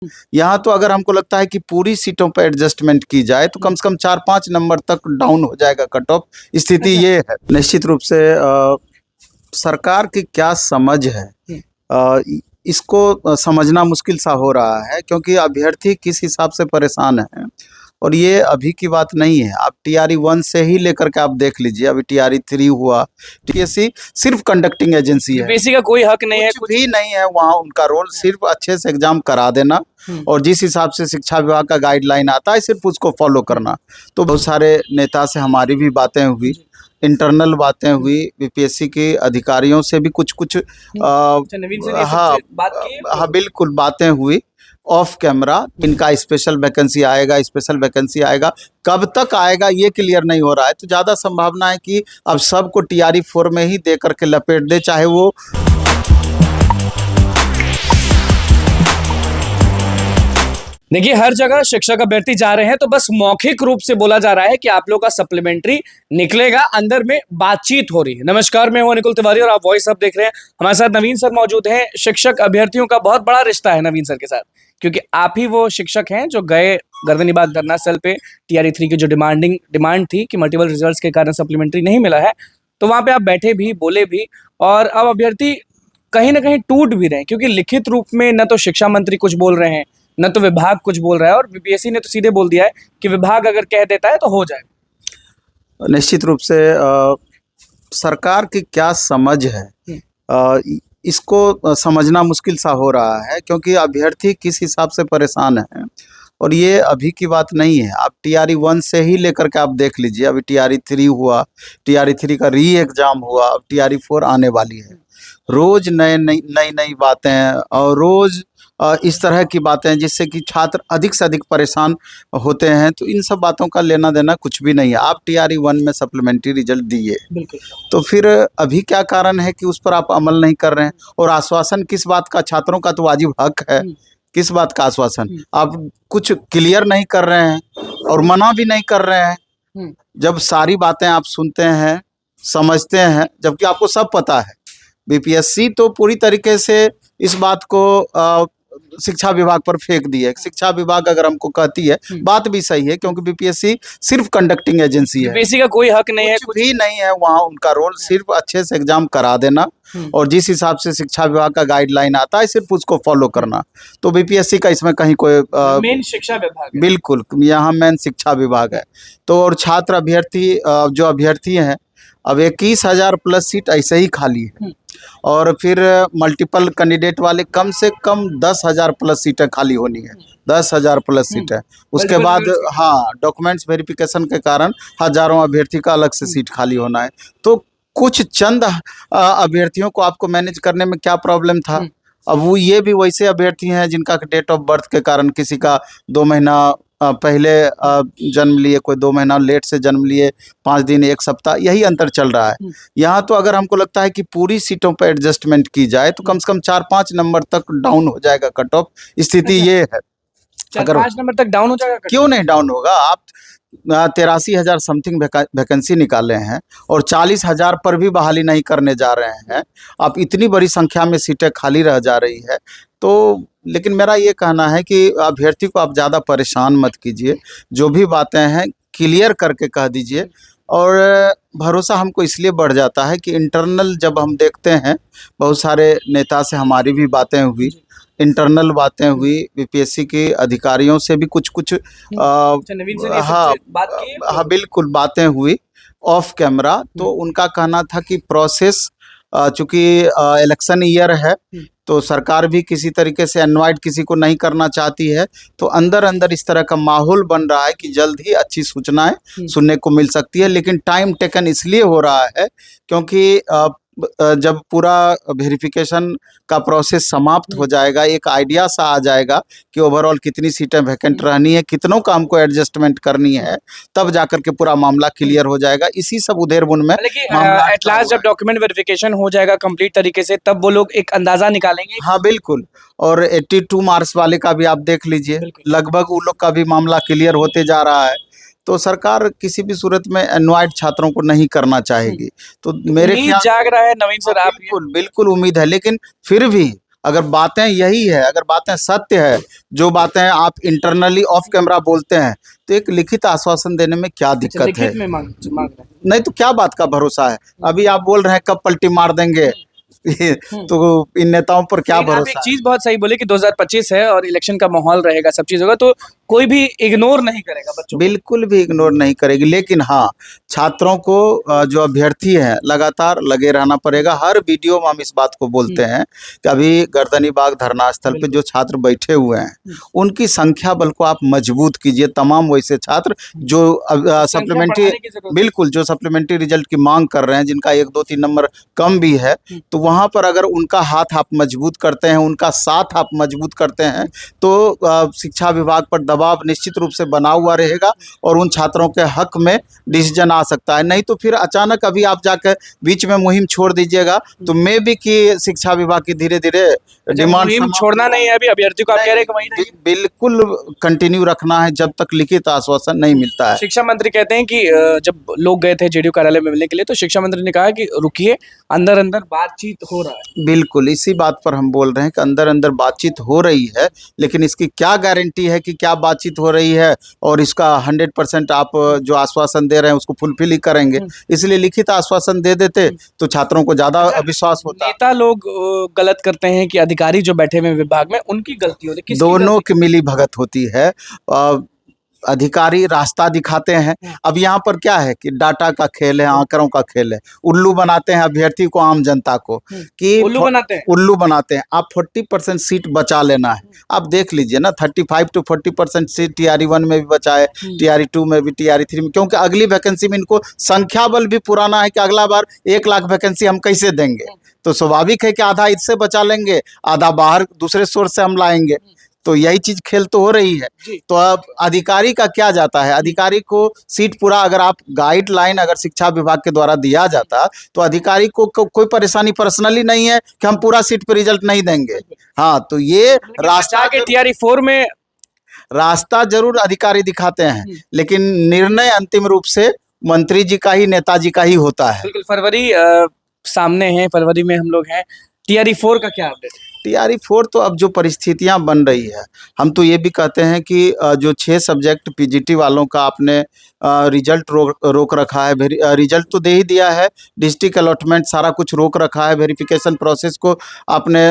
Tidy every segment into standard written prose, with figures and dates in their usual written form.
यहाँ तो अगर हमको लगता है कि पूरी सीटों पर एडजस्टमेंट की जाए तो कम से कम 4-5 नंबर तक डाउन हो जाएगा कट ऑफ। स्थिति ये है। निश्चित रूप से सरकार की क्या समझ है, इसको समझना मुश्किल सा हो रहा है, क्योंकि अभ्यर्थी किस हिसाब से परेशान है। और ये अभी की बात नहीं है, आप TRE 1 से ही लेकर के आप देख लीजिए, अभी TRE 3 हुआ। TSC सिर्फ कंडक्टिंग एजेंसी है, यूपीएससी का कोई हक नहीं है, कुछ भी नहीं है वहाँ। उनका रोल सिर्फ अच्छे से एग्जाम करा देना और जिस हिसाब से शिक्षा विभाग का गाइडलाइन आता है सिर्फ उसको फॉलो करना। तो बहुत सारे नेता से हमारी भी बातें हुई, इंटरनल बातें हुई, बीपीएससी के अधिकारियों से भी कुछ नवीन सर हाँ बात की है? हाँ बिल्कुल बातें हुई ऑफ कैमरा। इनका स्पेशल वैकेंसी आएगा, स्पेशल वैकेंसी आएगा, कब तक आएगा ये क्लियर नहीं हो रहा है। तो ज़्यादा संभावना है कि अब सबको TRE 4 में ही दे करके लपेट दे, चाहे वो देखिए हर जगह शिक्षक अभ्यर्थी जा रहे हैं तो बस मौखिक रूप से बोला जा रहा है कि आप लोग का सप्लीमेंट्री निकलेगा, अंदर में बातचीत हो रही है। नमस्कार, मैं हूं निकुल तिवारी और आप वॉइस अब देख रहे हैं। हमारे साथ नवीन सर मौजूद हैं। शिक्षक अभ्यर्थियों का बहुत बड़ा रिश्ता है नवीन सर के साथ, क्योंकि आप ही वो शिक्षक हैं जो गए गर्दनीबाग धरना स्थल पे TRE 3 की जो डिमांड थी कि मल्टीपल रिजल्ट के कारण सप्लीमेंट्री नहीं मिला है, तो वहां पे आप बैठे भी, बोले भी, और अब अभ्यर्थी कहीं ना कहीं टूट भी रहे हैं, क्योंकि लिखित रूप में न तो शिक्षा मंत्री कुछ बोल रहे हैं, न तो विभाग कुछ बोल रहा है, और बीपीएससी ने तो सीधे बोल दिया है कि विभाग अगर कह देता है तो हो जाएगा। निश्चित रूप से सरकार की क्या समझ है, इसको समझना मुश्किल सा हो रहा है, क्योंकि अभ्यर्थी किस हिसाब से परेशान है। और ये अभी की बात नहीं है, आप TRE 1 से ही लेकर के आप देख लीजिए, अभी TRE 3 हुआ, TRE 3 का री एग्जाम हुआ, अब TRE 4 आने वाली है। रोज नई बातें और रोज इस तरह की बातें जिससे कि छात्र अधिक से अधिक परेशान होते हैं। तो इन सब बातों का लेना देना कुछ भी नहीं है। आप TRE 1 में सप्लीमेंट्री रिजल्ट दिए, बिल्कुल, तो फिर अभी क्या कारण है कि उस पर आप अमल नहीं कर रहे हैं? और आश्वासन किस बात का? छात्रों का तो वाजिब हक है, किस बात का आश्वासन? आप कुछ क्लियर नहीं कर रहे हैं और मना भी नहीं कर रहे हैं। जब सारी बातें आप सुनते हैं, समझते हैं, जबकि आपको सब पता है। बीपीएससी तो पूरी तरीके से इस बात को शिक्षा विभाग पर फेंक दी है। शिक्षा विभाग अगर हमको कहती है, बात भी सही है, क्योंकि बीपीएससी सिर्फ कंडक्टिंग एजेंसी है, यूपीएससी का कोई हक नहीं है, कुछ भी नहीं है वहाँ। उनका रोल सिर्फ अच्छे से एग्जाम करा देना और जिस हिसाब से शिक्षा विभाग का गाइडलाइन आता है सिर्फ उसको फॉलो करना। तो बीपीएससी का इसमें कहीं कोई मेन शिक्षा विभाग है। बिल्कुल, यहाँ मेन शिक्षा विभाग है। तो और छात्र अभ्यर्थी जो अभ्यर्थी हैं, अब 21,000 प्लस सीट ऐसे ही खाली है, और फिर मल्टीपल कैंडिडेट वाले कम से कम 10,000 प्लस सीटें खाली होनी है, 10,000 प्लस सीटें। उसके बाद हाँ, डॉक्यूमेंट्स वेरिफिकेशन के कारण हजारों अभ्यर्थी का अलग से सीट खाली होना है। तो कुछ चंद अभ्यर्थियों को आपको मैनेज करने में क्या प्रॉब्लम था? अब वो ये भी वैसे अभ्यर्थी हैं जिनका डेट ऑफ बर्थ के कारण किसी का 2 महीना पहले जन्म लिए, कोई 2 महीना लेट से जन्म लिए, 5 दिन 1 सप्ताह, यही अंतर चल रहा है। यहाँ तो अगर हमको लगता है कि पूरी सीटों पर एडजस्टमेंट की जाए तो कम से कम 4-5 नंबर तक डाउन हो जाएगा कट ऑफ। स्थिति ये है। अगर 5 नंबर तक डाउन हो जाएगा? क्यों नहीं डाउन होगा? आप 83,000 समथिंग वैकेंसी निकाले हैं और 40,000 पर भी बहाली नहीं करने जा रहे हैं। आप इतनी बड़ी संख्या में सीटें खाली रह जा रही है। तो लेकिन मेरा ये कहना है कि अभ्यर्थी को आप ज़्यादा परेशान मत कीजिए, जो भी बातें हैं क्लियर करके कह दीजिए। और भरोसा हमको इसलिए बढ़ जाता है कि इंटरनल जब हम देखते हैं, बहुत सारे नेता से हमारी भी बातें हुई, इंटरनल बातें हुई, बीपीएससी के अधिकारियों से भी कुछ नवीन सर हाँ बात की है? हाँ बिल्कुल बातें हुई ऑफ कैमरा। तो उनका कहना था कि प्रोसेस, चूंकि इलेक्शन ईयर है तो सरकार भी किसी तरीके से अनवाइड किसी को नहीं करना चाहती है। तो अंदर अंदर इस तरह का माहौल बन रहा है कि जल्द ही अच्छी सूचनाएं सुनने को मिल सकती है। लेकिन टाइम टेकन इसलिए हो रहा है क्योंकि जब पूरा वेरिफिकेशन का प्रोसेस समाप्त हो जाएगा, एक आइडिया सा आ जाएगा कि ओवरऑल कितनी सीटें वैकेंट रहनी है, कितनों का हमको एडजस्टमेंट करनी है, तब जाकर के पूरा मामला क्लियर हो जाएगा। इसी सब उधेर-बुन में एट लास्ट जब डॉक्यूमेंट वेरिफिकेशन हो जाएगा कंप्लीट तरीके से, तब वो लोग एक अंदाजा निकालेंगे। हाँ बिल्कुल। और 82 मार्क्स वाले का भी आप देख लीजिए, लगभग उन लोग का भी मामला क्लियर होते जा रहा है। तो सरकार किसी भी सूरत में अनवाइड छात्रों को नहीं करना चाहेगी। तो मेरे ख्याल जाग रहा है नवीन सर, आप बिल्कुल उम्मीद है। लेकिन फिर भी अगर बातें यही है, अगर बातें सत्य है, जो बातें आप इंटरनली ऑफ कैमरा बोलते हैं, तो एक लिखित आश्वासन देने में क्या दिक्कत है? लिखित में मांग रहे हैं। नहीं तो क्या बात का भरोसा है? अभी आप बोल रहे हैं कब पलटी मार देंगे, तो इन नेताओं पर क्या लेकिन आप एक भरोसा है? चीज बहुत सही बोले कि 2025 है और इलेक्शन का माहौल रहेगा, सब चीज होगा, तो कोई भी इग्नोर नहीं करेगा बच्चों को। बिल्कुल भी इग्नोर नहीं करेगी, लेकिन हाँ, छात्रों को जो अभ्यर्थी हैं लगातार लगे रहना पड़ेगा। हर वीडियो में हम इस बात को बोलते हैं कि अभी गर्दनी बाग धरना स्थल पे जो छात्र बैठे हुए हैं, उनकी संख्या बल को आप मजबूत कीजिए। तमाम वैसे छात्र जो सप्लीमेंट्री, बढ़ाने की जरूरत है। बिल्कुल, जो सप्लीमेंट्री रिजल्ट की मांग कर रहे हैं, जिनका 1 2 3 नंबर कम भी है, तो वहाँ पर अगर उनका हाथ आप मजबूत करते हैं, उनका साथ आप मजबूत करते हैं, तो शिक्षा विभाग पर दबाव निश्चित रूप से बना हुआ रहेगा और उन छात्रों के हक में डिसीजन आ सकता है। नहीं तो फिर अचानक अभी आप जाकर बीच में मुहिम छोड़ दीजिएगा, तो मे भी कि शिक्षा विभाग की धीरे धीरे डिमांड मुहिम छोड़ना नहीं है, अभी अभ्यर्थी को आप कह रहे हैं कि वही नहीं। बिल्कुल कंटिन्यू रखना है जब तक लिखित आश्वासन नहीं मिलता है। शिक्षा मंत्री कहते हैं कि जब लोग गए थे जेडीयू कार्यालय में मिलने के लिए, तो शिक्षा मंत्री ने कहा कि रुकिए, अंदर अंदर बातचीत हो रहा है। बिल्कुल, इसी बात पर हम बोल रहे हैं कि अंदर अंदर बातचीत हो रही है, लेकिन इसकी क्या गारंटी है कि क्या बातचीत हो रही है और इसका 100% आप जो आश्वासन दे रहे हैं उसको फुलफिल ही करेंगे। इसलिए लिखित आश्वासन दे देते तो छात्रों को ज्यादा विश्वास होता। नेता लोग गलत करते हैं कि अधिकारी जो बैठे हुए विभाग में उनकी गलती होती है? किसकी दोनों गलती? की मिली भगत होती है। अधिकारी रास्ता दिखाते हैं। अब यहाँ पर क्या है कि डाटा का खेल है, आंकड़ों का खेल है। उल्लू बनाते हैं अभ्यर्थी को, आम जनता को, कि उल्लू बनाते हैं। उल्लू बनाते हैं। आप 40% सीट बचा लेना है। आप देख लीजिए ना, 35 to 40% सीट TRE 1 में भी बचाए, TRE 2 में भी, TRE 3 में, क्योंकि अगली वैकेंसी में इनको संख्या बल भी पुराना है कि अगला बार 1 लाख वैकेंसी हम कैसे देंगे। तो स्वाभाविक है कि आधा इससे बचा लेंगे, आधा बाहर दूसरे सोर्स से हम लाएंगे। तो यही चीज खेल तो हो रही है। तो अब अधिकारी का क्या जाता है, अधिकारी को सीट पूरा, अगर आप गाइडलाइन अगर शिक्षा विभाग के द्वारा दिया जाता तो अधिकारी को कोई परेशानी पर्सनली नहीं है कि हम पूरा सीट पे रिजल्ट नहीं देंगे। हाँ, तो ये रास्ता के TRE 4 में रास्ता जरूर अधिकारी दिखाते हैं, लेकिन निर्णय अंतिम रूप से मंत्री जी का ही, नेताजी का ही होता है। बिल्कुल। फरवरी सामने है, फरवरी में हम लोग हैं। TRE 4 का क्या अपडेट? TRE 4 तो अब जो परिस्थितियां बन रही है, हम तो ये भी कहते हैं कि जो 6 सब्जेक्ट PGT वालों का आपने रिजल्ट रोक रखा है, रिजल्ट तो दे ही दिया है, डिस्ट्रिक्ट अलॉटमेंट सारा कुछ रोक रखा है, वेरिफिकेशन प्रोसेस को आपने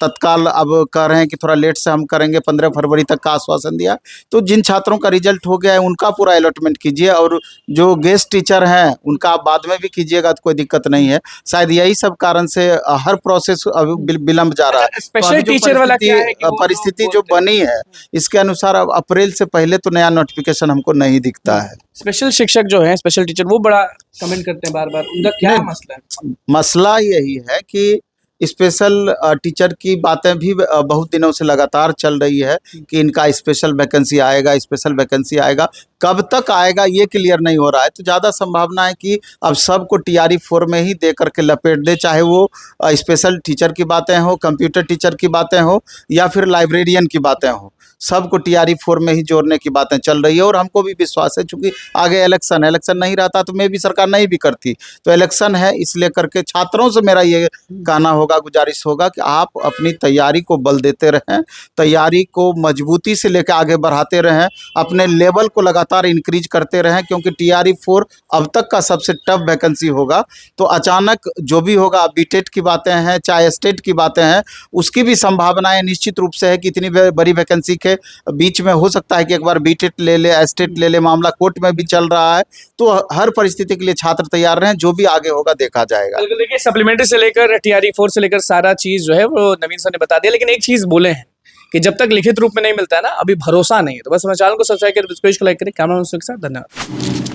तत्काल अब कह रहे हैं कि थोड़ा लेट से हम करेंगे, 15 फरवरी तक का आश्वासन दिया। तो जिन छात्रों का रिजल्ट हो गया है उनका पूरा अलॉटमेंट कीजिए, और जो गेस्ट टीचर हैं उनका आप बाद में भी कीजिएगा तो कोई दिक्कत नहीं है। शायद यही सब कारण से हर प्रोसेस अब विलम्ब जा रहा है। स्पेशल टीचर वाला क्या है कि परिस्थिति जो बनी है, इसके अनुसार अब अप्रैल से पहले तो नया नोटिफिकेशन हमको नहीं दिखता है। स्पेशल शिक्षक जो है, स्पेशल टीचर, वो बड़ा कमेंट करते हैं बार बार, उनका क्या मसला है? मसला यही है कि स्पेशल टीचर की बातें भी बहुत दिनों से लगातार चल रही है कि इनका स्पेशल वैकेंसी आएगा, स्पेशल वैकेंसी आएगा। कब तक आएगा ये क्लियर नहीं हो रहा है। तो ज़्यादा संभावना है कि अब सबको TRE 4 में ही दे करके लपेट दे, चाहे वो स्पेशल टीचर की बातें हो, कंप्यूटर टीचर की बातें हो, या फिर लाइब्रेरियन की बातें हो, सबको TRE 4 में ही जोड़ने की बातें चल रही है। और हमको भी विश्वास है, चूंकि आगे इलेक्शन नहीं रहता तो मैं भी सरकार नहीं भी करती। तो इलेक्शन है, इसलिए करके छात्रों से मेरा ये कहना होगा, गुजारिश होगा कि आप अपनी तैयारी को बल देते रहें, तैयारी को मजबूती से लेकर आगे बढ़ाते रहें, अपने लेवल को लगातार इंक्रीज करते रहें, क्योंकि TRE 4 अब तक का सबसे टफ वैकेंसी होगा। तो अचानक जो भी होगा, BTET की बातें हैं, चाहे स्टेट की बातें हैं, उसकी भी संभावनाएं निश्चित रूप से है कि इतनी बड़ी वैकेंसी के बीच में हो सकता है कि एक बार BTET ले ले, स्टेट ले ले, मामला कोर्ट में भी चल रहा है। तो हर परिस्थिति के लिए छात्र तैयार रहें, जो भी आगे होगा देखा जाएगा। देखिए, सप्लीमेंट्री से लेकर TRE 4 से लेकर सारा चीज जो है वो नवीन सर ने बता दिया, लेकिन एक चीज बोले हैं कि जब तक लिखित रूप में नहीं मिलता है ना, अभी भरोसा नहीं है। तो बस हमारे चैनल को सब्सक्राइब करें, लाइक करें, कैमरा के साथ। धन्यवाद।